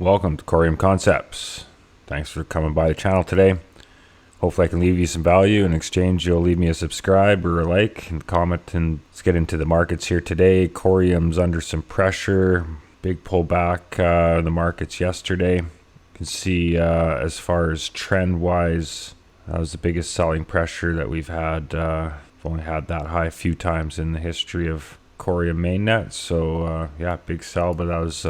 Welcome to Coreum Concepts. Thanks for coming by the channel today. Hopefully I can leave you some value. In exchange, you'll leave me a subscribe or a like and comment, and let's get into the markets here today. Coreum's under some pressure. Big pullback in the markets yesterday. You can see as far as trend wise, that was the biggest selling pressure that we've had. We've only had that high a few times in the history of Coreum mainnet. So yeah, big sell, but that was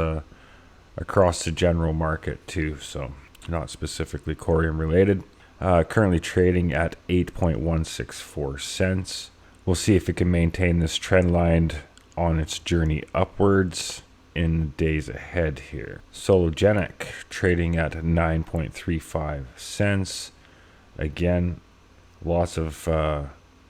across the general market too, so not specifically Coreum related. Currently trading at 8.164 cents. We'll see if it can maintain this trend line on its journey upwards in the days ahead here. Sologenic trading at 9.35 cents. Again, lots of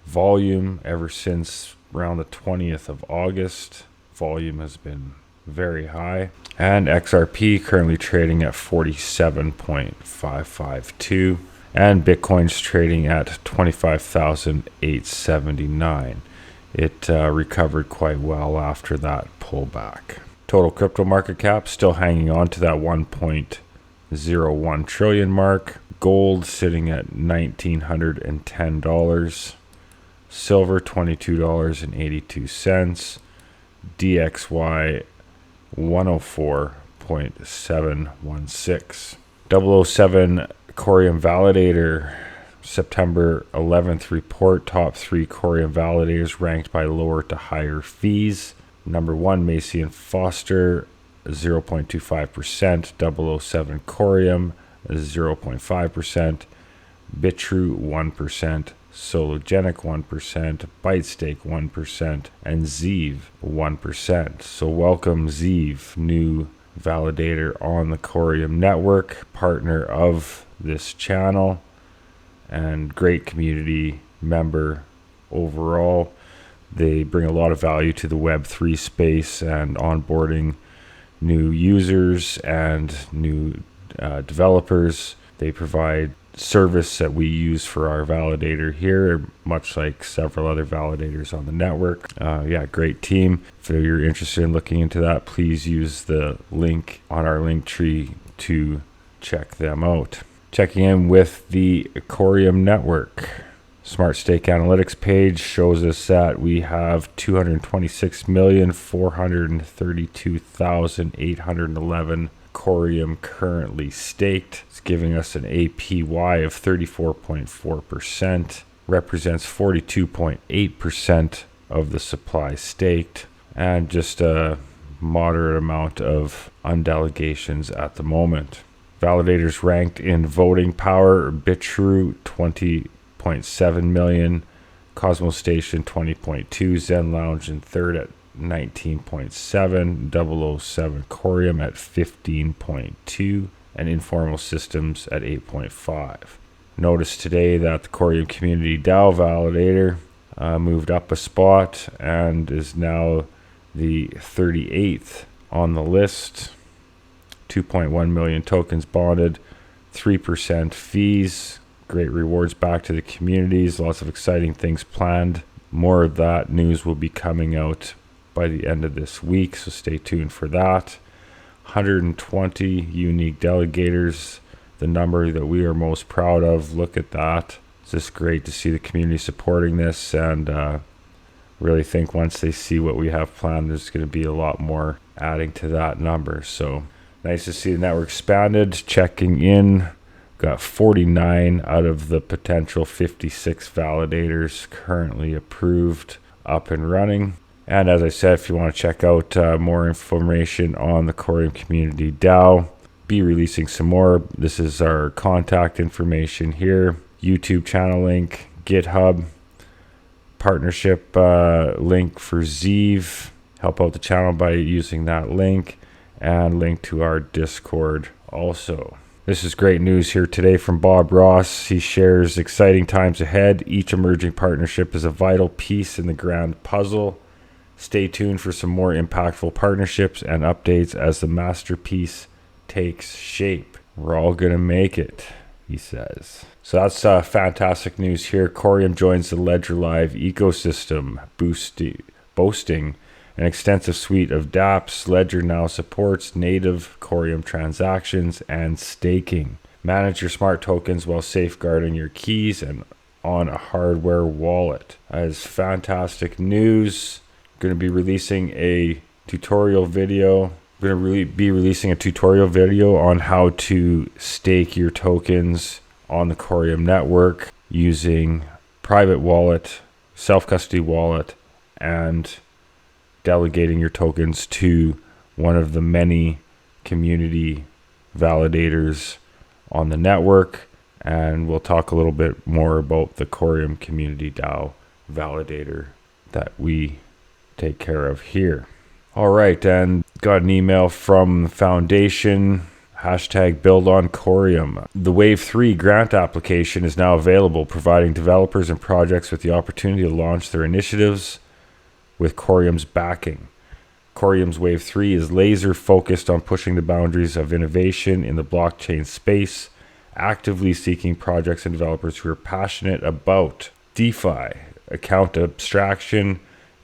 volume ever since around the 20th of August. Volume has been very high. And XRP currently trading at 47.552, and Bitcoin's trading at 25,879. It recovered quite well after that pullback. Total crypto market cap still hanging on to that 1.01 trillion mark. Gold sitting at $1,910. Silver $22.82. DXY 104.716. 007 Coreum Validator September 11th report. Top 3 Coreum validators ranked by lower to higher fees. Number 1, Macy and Foster, 0.25%. 007 Coreum, 0.5%. Bitrue, 1%. Sologenic 1%, ByteStake 1%, and Zeev 1%. So welcome Zeev, new validator on the Coreum network, partner of this channel, and great community member overall. They bring a lot of value to the Web3 space and onboarding new users and new developers. They provide service that we use for our validator here, much like several other validators on the network. Yeah, great team. If you're interested in looking into that, please use the link on our link tree to check them out. Checking in with the Coreum network. Smart Stake Analytics page shows us that we have 226,432,811 Coreum currently staked. It's giving us an APY of 34.4%, represents 42.8% of the supply staked, and just a moderate amount of undelegations at the moment. Validators ranked in voting power: Bitrue 20.7 million, Cosmos Station 20.2, Zen Lounge in third at 19.7, 007 Coreum at 15.2, and Informal Systems at 8.5. Notice today that the Coreum Community DAO validator moved up a spot and is now the 38th on the list. 2.1 million tokens bonded, 3% fees, great rewards back to the communities, lots of exciting things planned. More of that news will be coming out by the end of this week, so stay tuned for that. 120 unique delegators, the number that we are most proud of. Look at that. It's just great to see the community supporting this, and really think once they see what we have planned, there's going to be a lot more adding to that number. So nice to see the network expanded. Checking in, got 49 out of the potential 56 validators currently approved, up and running. And as I said, if you want to check out more information on the Coreum Community DAO, be releasing some more. This is our contact information here. YouTube channel link, GitHub, partnership link for Zeev. Help out the channel by using that link, and link to our Discord also. This is great news here today from Bob Ross. He shares exciting times ahead. Each emerging partnership is a vital piece in the grand puzzle. Stay tuned for some more impactful partnerships and updates as the masterpiece takes shape. We're all going to make it, he says. So that's fantastic news here. Coreum joins the Ledger Live ecosystem, boasting an extensive suite of dApps. Ledger now supports native Coreum transactions and staking. Manage your smart tokens while safeguarding your keys and on a hardware wallet. That is fantastic news. Going to be releasing a tutorial video. We're going to be releasing a tutorial video on how to stake your tokens on the Coreum network using private wallet, self-custody wallet, and delegating your tokens to one of the many community validators on the network. And we'll talk a little bit more about the Coreum community DAO validator that we take care of here. All right, and got an email from the foundation, #build on Coreum. The Wave 3 grant application is now available, providing developers and projects with the opportunity to launch their initiatives with Coreum's backing. Coreum's Wave 3 is laser focused on pushing the boundaries of innovation in the blockchain space, actively seeking projects and developers who are passionate about DeFi, account abstraction,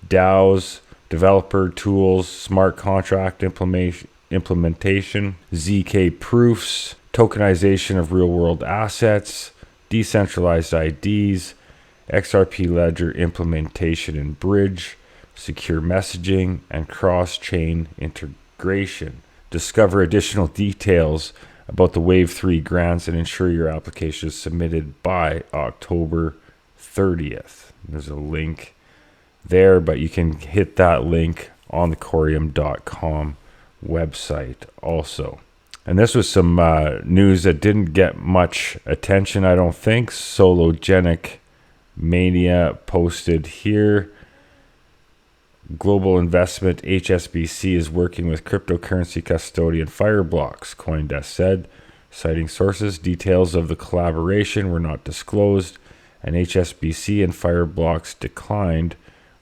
DAOs, developer tools, smart contract implementation, ZK proofs, tokenization of real-world assets, decentralized IDs, XRP ledger implementation and bridge, secure messaging, and cross-chain integration. Discover additional details about the Wave 3 grants and ensure your application is submitted by October 30th. There's a link there, but you can hit that link on the Coreum.com website also. And this was some news that didn't get much attention, I don't think. Sologenic Mania posted here. Global investment HSBC is working with cryptocurrency custodian Fireblocks, CoinDesk said, citing sources. Details of the collaboration were not disclosed, and HSBC and Fireblocks declined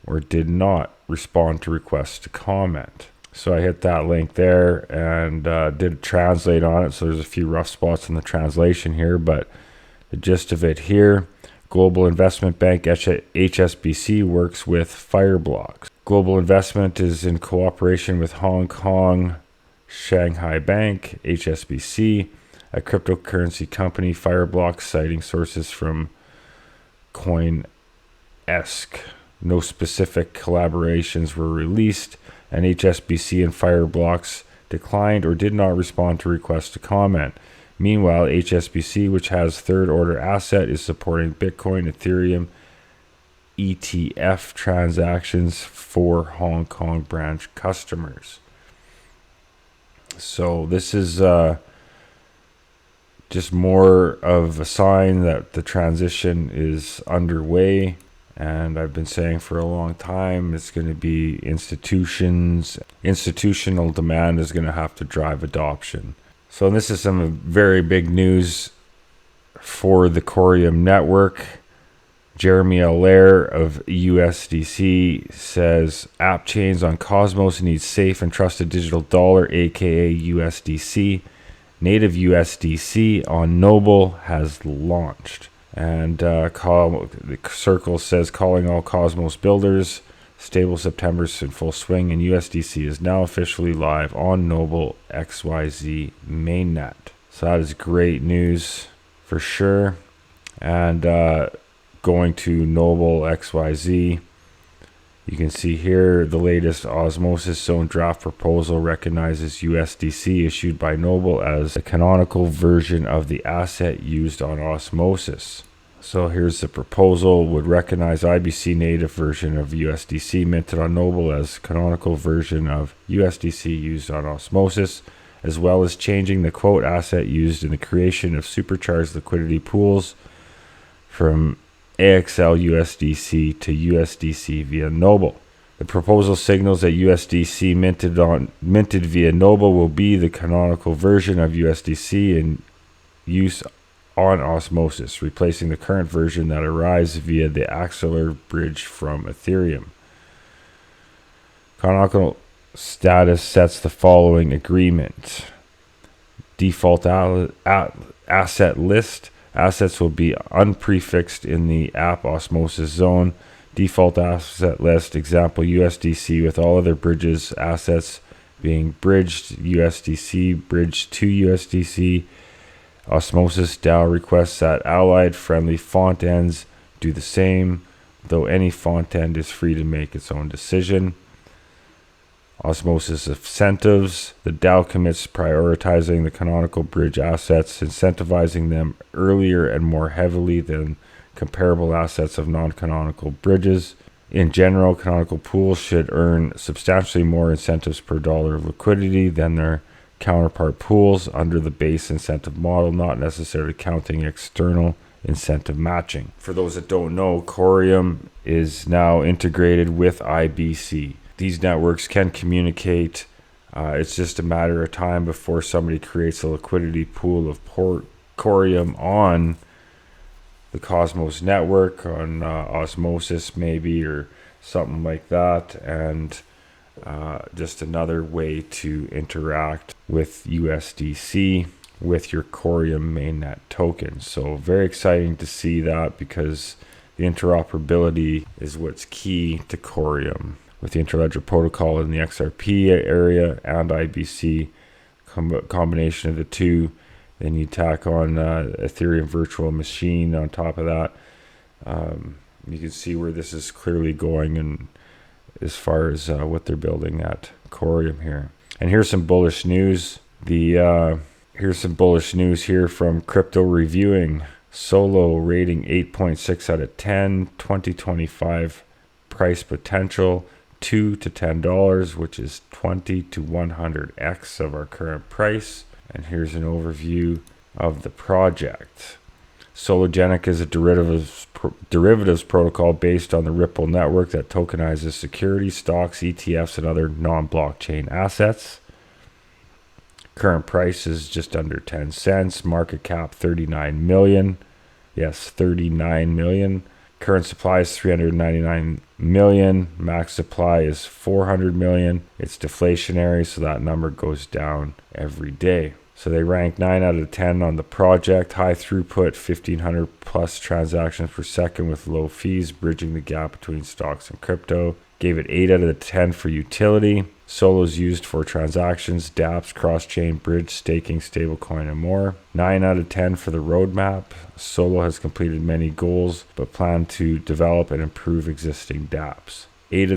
or did not respond to requests to comment. So I hit that link there and did translate on it. So there's a few rough spots in the translation here, but the gist of it here: global investment bank HSBC works with Fireblocks. Global investment is in cooperation with Hong Kong Shanghai Bank, HSBC, a cryptocurrency company, Fireblocks, citing sources from CoinDesk. No specific collaborations were released, and HSBC and Fireblocks declined or did not respond to requests to comment. Meanwhile, HSBC, which has third-order asset, is supporting Bitcoin, Ethereum, ETF transactions for Hong Kong branch customers. So this is just more of a sign that the transition is underway. And I've been saying for a long time, it's going to be institutions. Institutional demand is going to have to drive adoption. So this is some very big news for the Coreum network. Jeremy Allaire of USDC says app chains on Cosmos need safe and trusted digital dollar, aka USDC. Native USDC on Noble has launched. And the Circle says, calling all Cosmos builders, stable September's in full swing, and USDC is now officially live on Noble XYZ mainnet. So that is great news for sure. And going to Noble XYZ, you can see here the latest Osmosis Zone draft proposal recognizes USDC issued by Noble as the canonical version of the asset used on Osmosis. So here's the proposal: would recognize IBC native version of USDC minted on Noble as canonical version of USDC used on Osmosis, as well as changing the quote asset used in the creation of supercharged liquidity pools from AXL USDC to USDC via Noble. The proposal signals that USDC minted via Noble will be the canonical version of USDC in use on Osmosis, replacing the current version that arrives via the Axelar bridge from Ethereum. Canonical status sets the following agreement: default asset list. Assets will be unprefixed in the app Osmosis zone. default asset list, example USDC, with all other bridges assets being bridged USDC, bridged to USDC. Osmosis DAO requests that allied friendly font ends do the same, though any font end is free to make its own decision. Osmosis incentives. The DAO commits to prioritizing the canonical bridge assets, incentivizing them earlier and more heavily than comparable assets of non-canonical bridges. In general, canonical pools should earn substantially more incentives per dollar of liquidity than their counterpart pools under the base incentive model, not necessarily counting external incentive matching. For those that don't know, Coreum is now integrated with IBC. These networks can communicate. It's just a matter of time before somebody creates a liquidity pool of Coreum on the Cosmos network, on Osmosis maybe, or something like that, and just another way to interact with USDC with your Coreum mainnet token. So very exciting to see that, because the interoperability is what's key to Coreum. With the interledger protocol in the XRP area and IBC, combination of the two, then you tack on Ethereum virtual machine on top of that. You can see where this is clearly going, and as far as what they're building at Coreum here. And here's some bullish news. Here's some bullish news here from Crypto Reviewing. Solo rating 8.6 out of 10, 2025 price potential $2 to $10, which is 20 to 100x of our current price. And here's an overview of the project. Sologenic is a derivatives protocol based on the Ripple network that tokenizes securities, stocks, ETFs, and other non-blockchain assets. Current price is just under 10 cents. Market cap 39 million. Yes, 39 million. Current supply is 399 million. Max supply is 400 million. It's deflationary, so that number goes down every day. So they rank 9 out of 10 on the project. High throughput, 1,500 plus transactions per second with low fees, bridging the gap between stocks and crypto. Gave it 8 out of 10 for utility. Solo is used for transactions, dApps, cross-chain, bridge, staking, stablecoin, and more. 9 out of 10 for the roadmap. Solo has completed many goals, but plan to develop and improve existing dApps. 8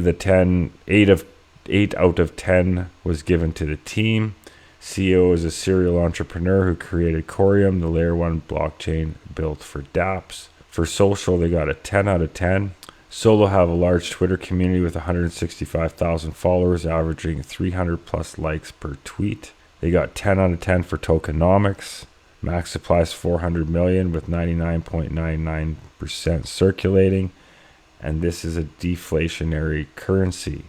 out of 10 was given to the team. CEO is a serial entrepreneur who created Coreum, the layer 1 blockchain built for dApps. For social, they got a 10 out of 10. Solo have a large Twitter community with 165,000 followers, averaging 300 plus likes per tweet. They got 10 out of 10 for tokenomics. Max supply is 400 million with 99.99% circulating. And this is a deflationary currency.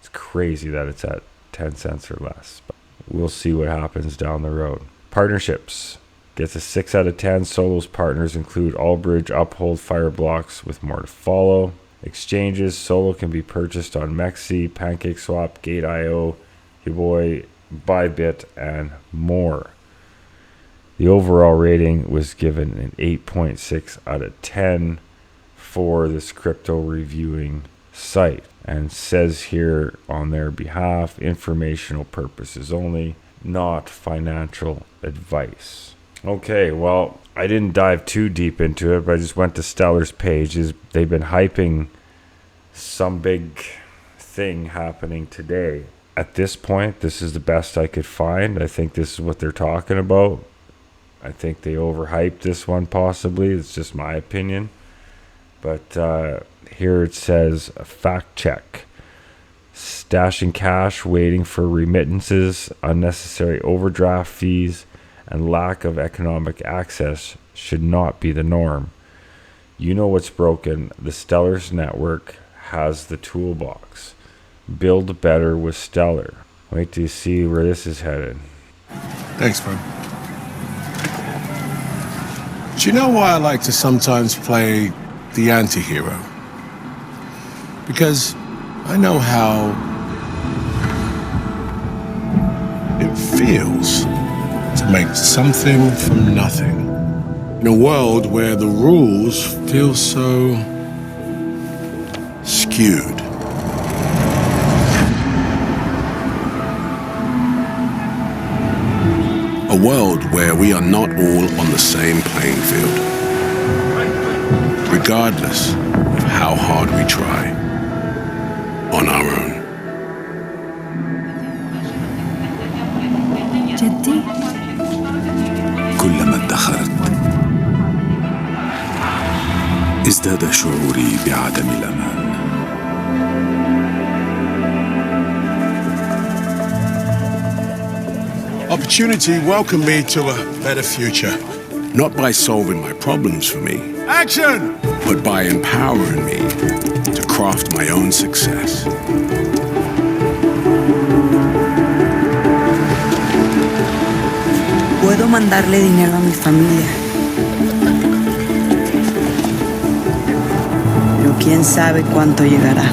It's crazy that it's at 10 cents or less. But we'll see what happens down the road. Partnerships. Gets a 6 out of 10. Solo's partners include Allbridge, Uphold, Fireblocks, with more to follow. Exchanges. Solo can be purchased on Mexi, PancakeSwap, Gate.io, Hsbc, Bybit, and more. The overall rating was given an 8.6 out of 10 for this crypto reviewing site, and says here on their behalf, informational purposes only, not financial advice. Okay, well, I didn't dive too deep into it, but I just went to Stellar's page. They've been hyping some big thing happening today. At this point, this is the best I could find. I think this is what they're talking about. I think they overhyped this one possibly. It's just my opinion. But here it says, a fact check. Stashing cash, waiting for remittances, unnecessary overdraft fees, and lack of economic access should not be the norm. You know what's broken. The Stellar's network has the toolbox. Build better with Stellar. Wait till you see where this is headed. Thanks, man. Do you know why I like to sometimes play the anti-hero? Because I know how it feels to make something from nothing. In a world where the rules feel so skewed. A world where we are not all on the same playing field, regardless of how hard we try on our own. جدي كلما ادخرت ازداد شعوري بعدم الأمان. Opportunity welcomed me to a better future. Not by solving my problems for me. Action! But by empowering me to craft my own success. puedo mandarle dinero a mi familia. Pero quién sabe cuánto llegará.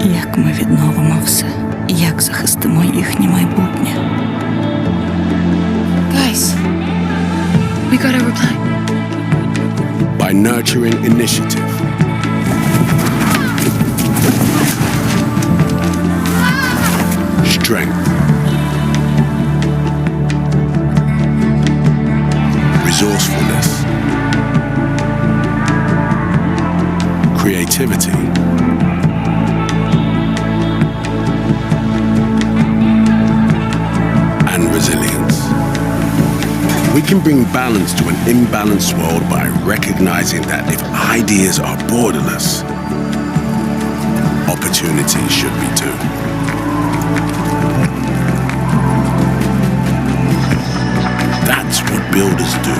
Як ми відновимо все? Як захистимо їхнє майбутнє? Guys, we gotta reply. By nurturing initiative. Strength. Resourcefulness. Creativity. And resilience. We can bring balance to an imbalanced world by recognizing that if ideas are borderless, opportunities should be too. That's what builders do.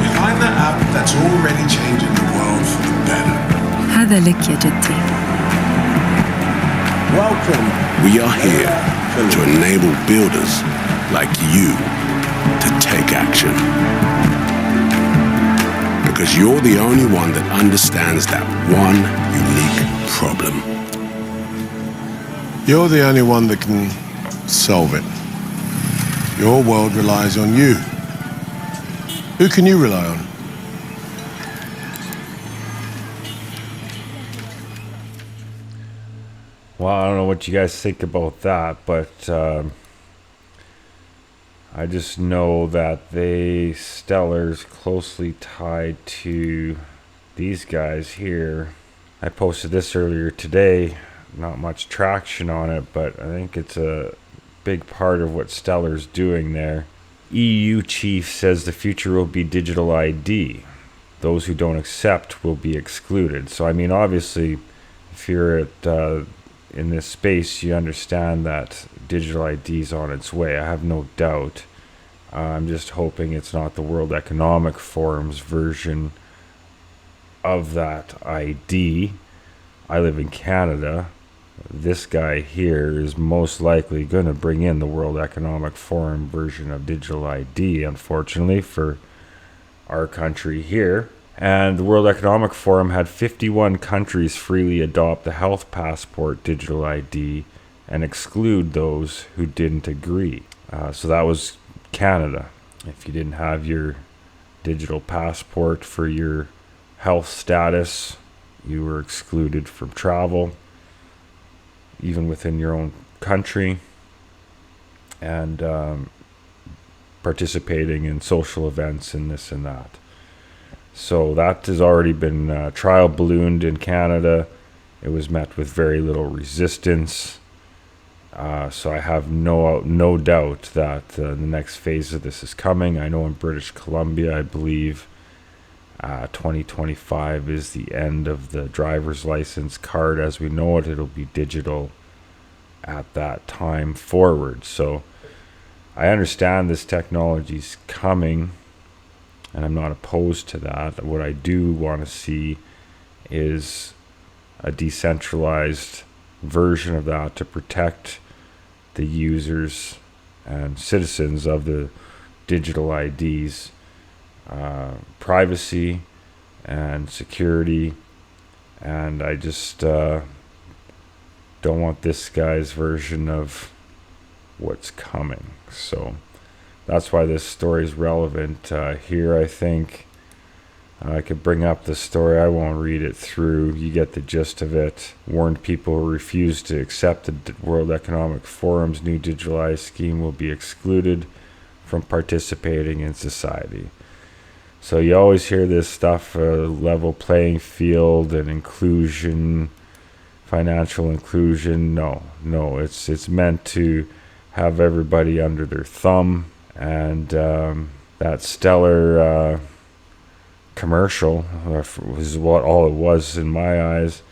Behind the app that's already changing the world for the better. هذا لك يا جدي. Welcome. We are here to enable builders like you to take action. Because you're the only one that understands that one unique problem. You're the only one that can solve it. Your world relies on you. Who can you rely on? Well, I don't know what you guys think about that, but I just know that Stellar's closely tied to these guys here. I posted this earlier today. Not much traction on it, but I think it's a big part of what Stellar's doing there. EU chief says the future will be digital ID. Those who don't accept will be excluded. So, I mean, obviously, if you're in this space, you understand that digital ID is on its way. I have no doubt. I'm just hoping it's not the World Economic Forum's version of that ID. I live in Canada. This guy here is most likely going to bring in the World Economic Forum version of digital ID, unfortunately, for our country here. And the World Economic Forum had 51 countries freely adopt the health passport digital ID and exclude those who didn't agree. So that was Canada. If you didn't have your digital passport for your health status, you were excluded from travel, even within your own country, and participating in social events and this and that. So that has already been trial ballooned in Canada. It was met with very little resistance. So I have no doubt that the next phase of this is coming. I know in British Columbia, I believe 2025 is the end of the driver's license card as we know it. It'll be digital at that time forward. So I understand this technology's coming, and I'm not opposed to that. What I do want to see is a decentralized version of that to protect the users and citizens of the digital IDs, privacy and security. And I just don't want this guy's version of what's coming. So that's why this story is relevant here, I think. I could bring up the story. I won't read it through. You get the gist of it. Warned people who refuse to accept the World Economic Forum's new digitalized scheme will be excluded from participating in society. So you always hear this stuff, level playing field and inclusion, financial inclusion. No, it's meant to have everybody under their thumb. And that stellar commercial was what all it was in my eyes.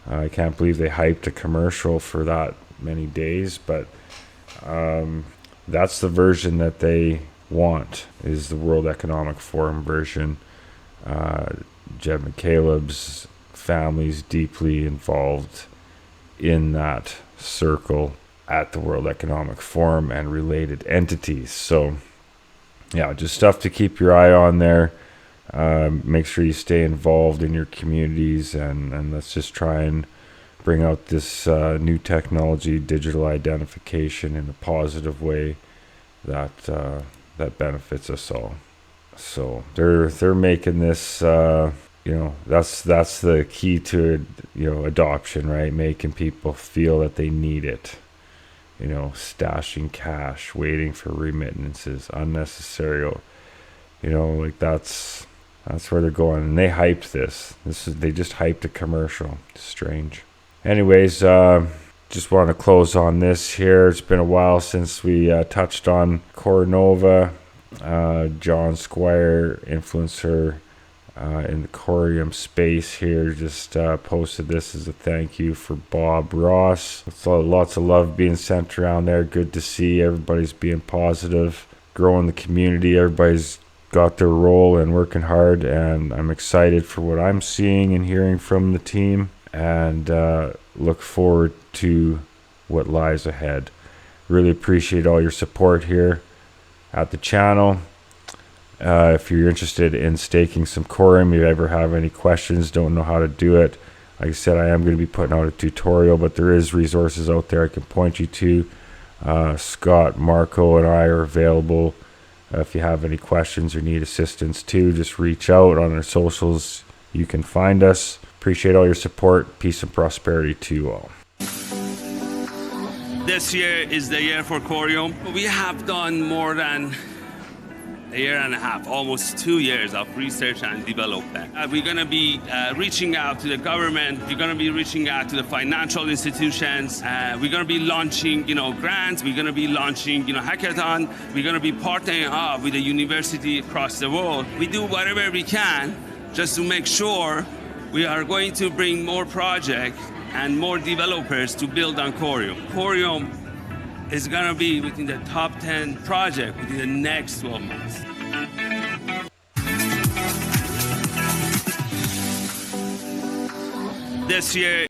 I can't believe they hyped a commercial for that many days, but that's the version that they want, is the World Economic Forum version. Jeb McCaleb's family's deeply involved in that circle at the World Economic Forum and related entities. So yeah, just stuff to keep your eye on there. Make sure you stay involved in your communities, and let's just try and bring out this new technology, digital identification, in a positive way that that benefits us all. So they're making this, that's the key to adoption, right? Making people feel that they need it. Stashing cash, waiting for remittances, unnecessary. That's where they're going, and they hyped this. They just hyped a commercial. Strange. Anyways, just want to close on this here. It's been a while since we touched on Coronova. John Squire, influencer in the Coreum space here, just posted this as a thank you for Bob Ross. Lots of love being sent around there. Good to see everybody's being positive, growing the community. Everybody's got their role and working hard, and I'm excited for what I'm seeing and hearing from the team, and look forward to what lies ahead. Really appreciate all your support here at the channel. If you're interested in staking some Coreum, if you ever have any questions, don't know how to do it, like I said, I am going to be putting out a tutorial, but there is resources out there I can point you to. Scott, Marco, and I are available. If you have any questions or need assistance too, just reach out on our socials. You can find us. Appreciate all your support. Peace and prosperity to you all. This year is the year for Coreum. We have done more than a year and a half, almost 2 years of research and development. We're going to be reaching out to the government. We're going to be reaching out to the financial institutions. We're going to be launching, grants. We're going to be launching, hackathon. We're going to be partnering up with the university across the world. We do whatever we can just to make sure we are going to bring more projects and more developers to build on Coreum. Coreum is going to be within the top 10 project within the next 12 months. This year